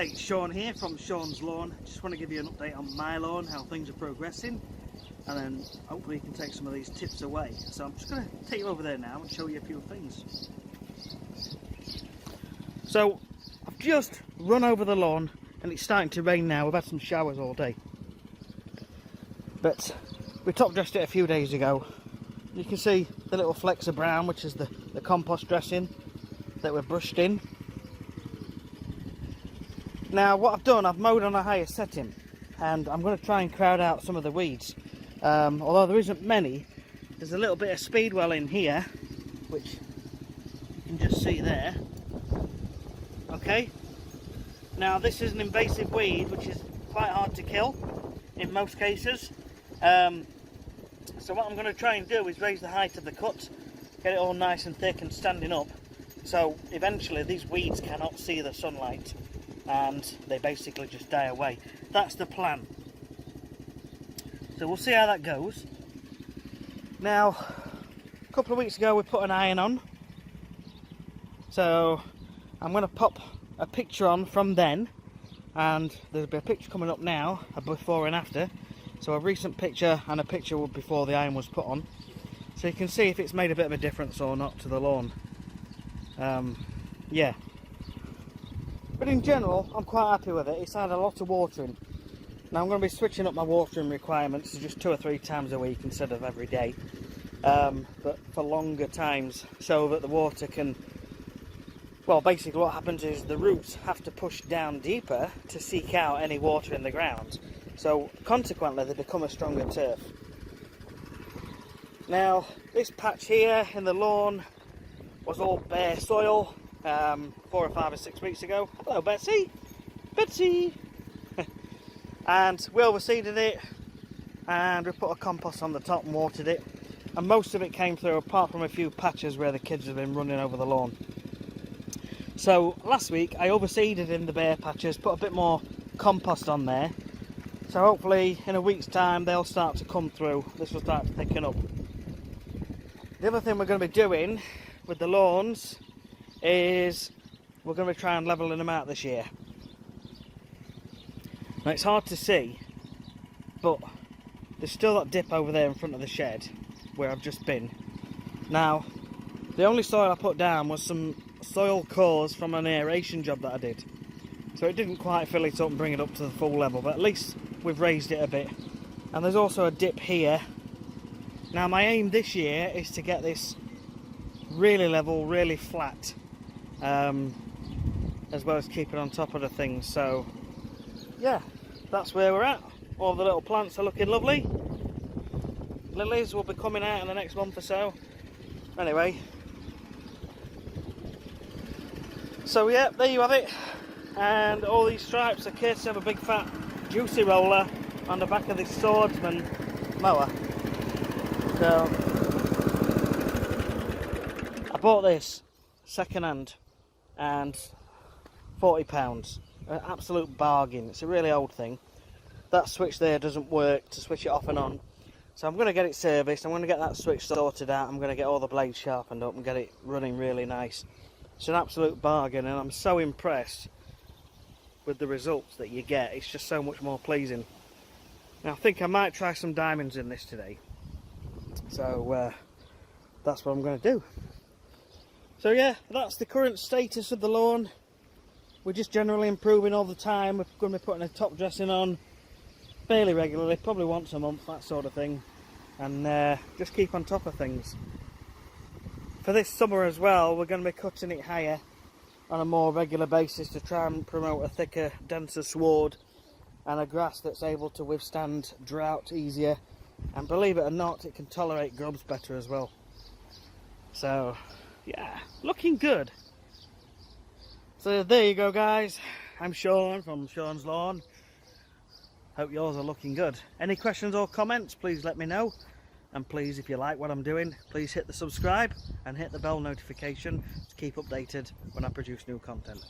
Hey, it's Sean here from Sean's Lawn. Just want to give you an update on my lawn, how things are progressing, and then hopefully you can take some of these tips away. So I'm just going to take you over there now and show you a few things. So I've just run over the lawn and it's starting to rain now. We've had some showers all day, but we top dressed it a few days ago. You can see the little flecks of brown, which is the compost dressing that we're brushed in. Now what I've done, I've mowed on a higher setting and I'm going to try and crowd out some of the weeds. Although there isn't many, there's a little bit of speedwell in here, which you can just see there. Okay, now this is an invasive weed which is quite hard to kill in most cases. So what I'm going to try and do is raise the height of the cut, get it all nice and thick and standing up, so eventually these weeds cannot see the sunlight and they basically just die away. That's the plan. So we'll see how that goes. Now, a couple of weeks ago we put an iron on, so I'm going to pop a picture on from then, and there'll be a picture coming up now, a before and after. So a recent picture and a picture before the iron was put on, so you can see if it's made a bit of a difference or not to the lawn. Yeah. But in general, I'm quite happy with it. It's had a lot of watering. Now I'm going to be switching up my watering requirements to just 2 or 3 times a week instead of every day. But for longer times, so that the water can... Well, basically what happens is the roots have to push down deeper to seek out any water in the ground. So consequently they become a stronger turf. Now this patch here in the lawn was all bare soil 4 or 5 or 6 weeks ago. Hello Betsy! Betsy! And we overseeded it and we put a compost on the top and watered it, and most of it came through apart from a few patches where the kids have been running over the lawn. So last week I overseeded in the bare patches, put a bit more compost on there, so hopefully in a week's time they'll start to come through. This will start to thicken up. The other thing we're going to be doing with the lawns is we're going to try and leveling them out this year. Now it's hard to see, but there's still that dip over there in front of the shed where I've just been. Now the only soil I put down was some soil cores from an aeration job that I did, so it didn't quite fill it up and bring it up to the full level, but at least we've raised it a bit. And there's also a dip here. Now my aim this year is to get this really level, really flat, as well as keep it on top of the things. So yeah, that's where we're at. All the little plants are looking lovely. Lilies will be coming out in the next month or so. Anyway, so yeah, there you have it. And all these stripes are courtesy of a big fat juicy roller on the back of this Swordsman mower. So I bought this second hand and £40, an absolute bargain. It's a really old thing. That switch there doesn't work to switch it off and on, so I'm going to get it serviced. I'm going to get that switch sorted out. I'm going to get all the blades sharpened up and get it running really nice. It's an absolute bargain, and I'm so impressed with the results that you get. It's just so much more pleasing. Now I think I might try some diamonds in this today, so that's what I'm going to do. So yeah, that's the current status of the lawn. We're just generally improving all the time. We're going to be putting a top dressing on fairly regularly, probably once a month, that sort of thing, and just keep on top of things. For this summer as well, we're going to be cutting it higher on a more regular basis to try and promote a thicker, denser sward and a grass that's able to withstand drought easier, and believe it or not, it can tolerate grubs better as well. So yeah, looking good. So there you go guys, I'm Sean from Sean's Lawn. Hope yours are looking good. Any questions or comments, please let me know. And please, if you like what I'm doing, please hit the subscribe and hit the bell notification to keep updated when I produce new content.